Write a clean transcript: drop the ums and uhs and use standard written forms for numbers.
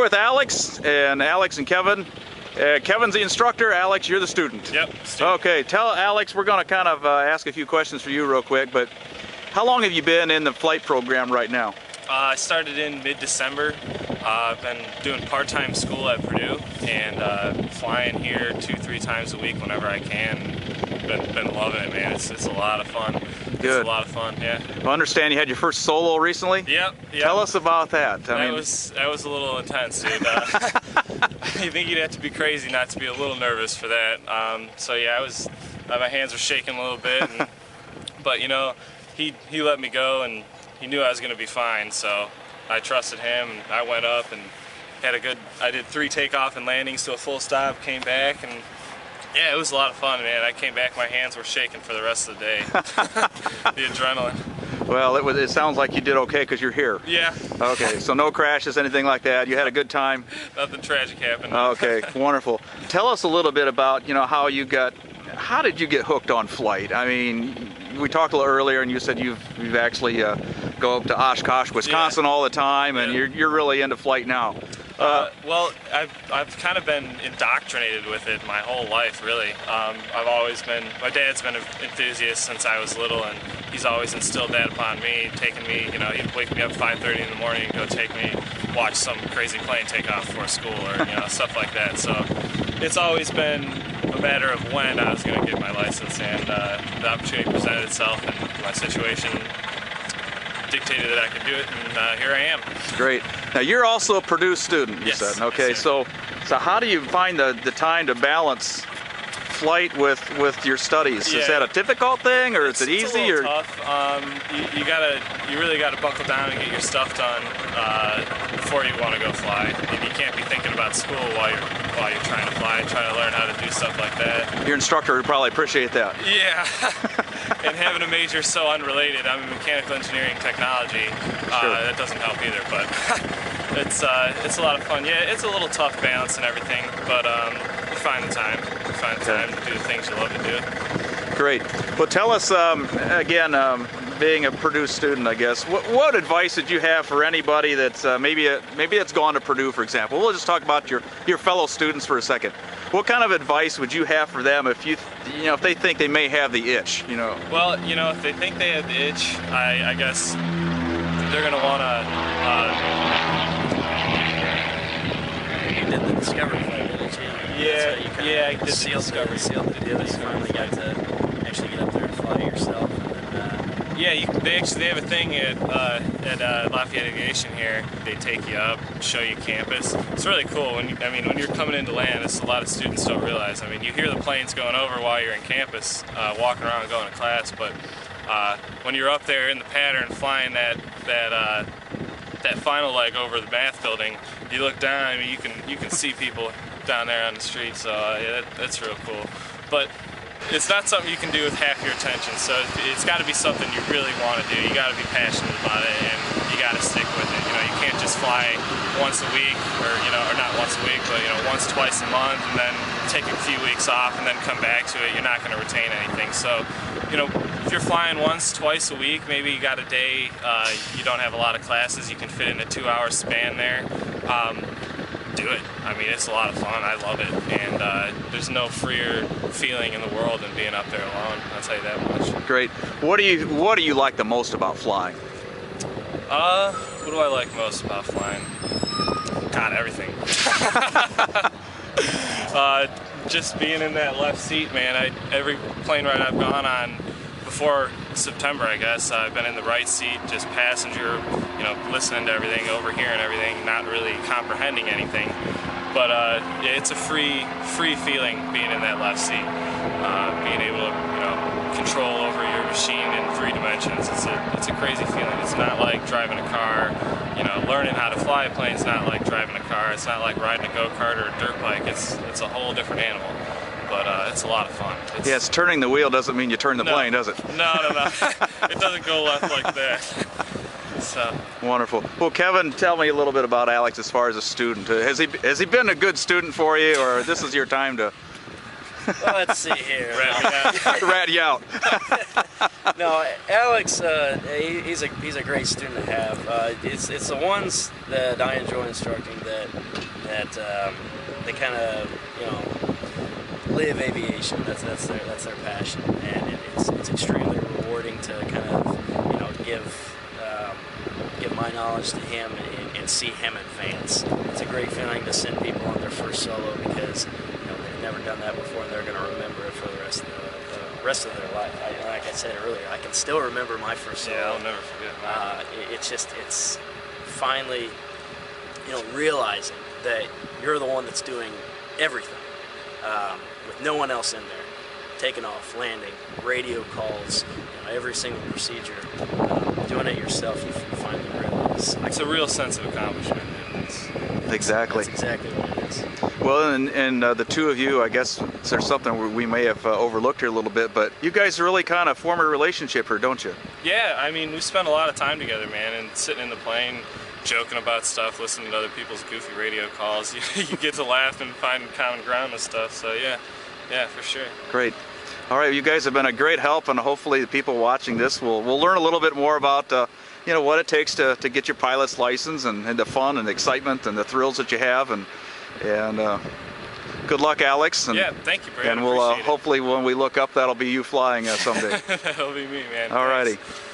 here with Alex and Kevin. Kevin's the instructor, Alex, you're the student. Yep, student. Okay, tell Alex, we're going to kind of ask a few questions for you real quick, but how long have you been in the flight program right now? I started in mid-December. I've been doing part-time school at Purdue and flying here 2-3 times a week whenever I can. Been loving it, man. It's a lot of fun. Good. It's a lot of fun, yeah. I understand you had your first solo recently? Yep. Tell us about that. That was a little intense, dude. You think you'd have to be crazy not to be a little nervous for that. So yeah, my hands were shaking a little bit, but you know, he let me go and he knew I was going to be fine, so I trusted him and I went up and I did 3 takeoff and landings to a full stop, came back, and yeah, it was a lot of fun, man. I came back, my hands were shaking for the rest of the day. The adrenaline. Well, it sounds like you did okay because you're here. Yeah. Okay, so no crashes, anything like that. You had a good time. Nothing tragic happened. Okay, wonderful. Tell us a little bit about, how did you get hooked on flight? I mean, we talked a little earlier, and you said you've actually go up to Oshkosh, Wisconsin all the time, and you're really into flight now. Well, I've kind of been indoctrinated with it my whole life, really. My dad's been an enthusiast since I was little, and he's always instilled that upon me, taking me, he'd wake me up 5:30 in the morning and go take me, watch some crazy plane take off before school or, stuff like that. So it's always been a matter of when I was going to get my license, and the opportunity presented itself, and my situation dictated that I could do it, and here I am. Great. Now you're also a Purdue student, you said. Okay, yes, so how do you find the time to balance flight with your studies? Yeah. Is that a difficult thing, or is it easy? It's a little tough. You really gotta buckle down and get your stuff done before you want to go fly. And you can't be thinking about school while you're trying to fly, trying to learn how to do stuff like that. Your instructor would probably appreciate that. Yeah. And having a major so unrelated, I'm in mechanical engineering technology, that doesn't help either, but it's a lot of fun. Yeah, it's a little tough balance and everything, but you find the time. You find the time to do the things you love to do. Great. Well, tell us, again, being a Purdue student, I guess, what advice would you have for anybody that's maybe that's gone to Purdue, for example? We'll just talk about your fellow students for a second. What kind of advice would you have for them if if they think they may have the itch? Well, if they think they have the itch, I guess they're going to want to. You did the Discovery flight, didn't you? Yeah, I did the SEAL Discovery. SEAL did you finally got to actually get up there and fly yourself? Yeah, they have a thing at Lafayette Aviation here. They take you up, show you campus. It's really cool. When you're coming into land, it's a lot of students don't realize. You hear the planes going over while you're in campus, walking around going to class, but when you're up there in the pattern flying that final leg over the math building, you look down. You can see people down there on the street. So yeah, that's real cool. But it's not something you can do with half your attention, so it's got to be something you really want to do. You got to be passionate about it, and you got to stick with it. You can't just fly once a week, or not once a week, but once, twice a month, and then take a few weeks off and then come back to it. You're not going to retain anything. So, if you're flying once, twice a week, maybe you got a day you don't have a lot of classes, you can fit in a 2-hour span there. Do it. It's a lot of fun. I love it, and there's no freer feeling in the world than being up there alone. I'll tell you that much. Great. What do you like the most about flying? What do I like most about flying? God, everything. Just being in that left seat, man. Every plane ride I've gone on before September, I guess, I've been in the right seat, just passenger, listening to everything, overhearing everything, not really comprehending anything. But it's a free feeling being in that left seat, being able to, control over your machine in 3 dimensions. It's a crazy feeling. It's not like driving a car. Learning how to fly a plane is not like driving a car. It's not like riding a go-kart or a dirt bike. It's a whole different animal. But it's a lot of fun. Yes, turning the wheel doesn't mean you turn the plane, does it? No. It doesn't go left like that. So. Wonderful. Well, Kevin, tell me a little bit about Alex as far as a student. Has he been a good student for you, or this is your time to? Well, let's see here. Rat you out. No, Alex, he's a great student to have. It's the ones that I enjoy instructing that they kind of live aviation. That's their passion, and it's extremely rewarding to kind of give my knowledge to him and see him advance. It's a great feeling to send people on their first solo because they've never done that before, and they're going to remember it for the rest of their life. Like I said earlier, I can still remember my first solo. Yeah, I'll never forget mine. It's finally realizing that you're the one that's doing everything with no one else in there. Taking off, landing, radio calls, every single procedure. Doing it yourself, you finally realize. It's a real sense of accomplishment. Exactly. That's exactly what it is. Well, and the two of you, I guess there's something we may have overlooked here a little bit, but you guys really kind of form a relationship here, don't you? Yeah, I mean, we spend a lot of time together, man, and sitting in the plane, joking about stuff, listening to other people's goofy radio calls. You get to laugh and find common ground with stuff, so yeah, for sure. Great. All right, you guys have been a great help, and hopefully the people watching this will learn a little bit more about what it takes to get your pilot's license and the fun and the excitement and the thrills that you have, and good luck, Alex. And, yeah, thank you, Brandon. And we'll hopefully when we look up, that'll be you flying someday. That'll be me, man. All righty. Thanks.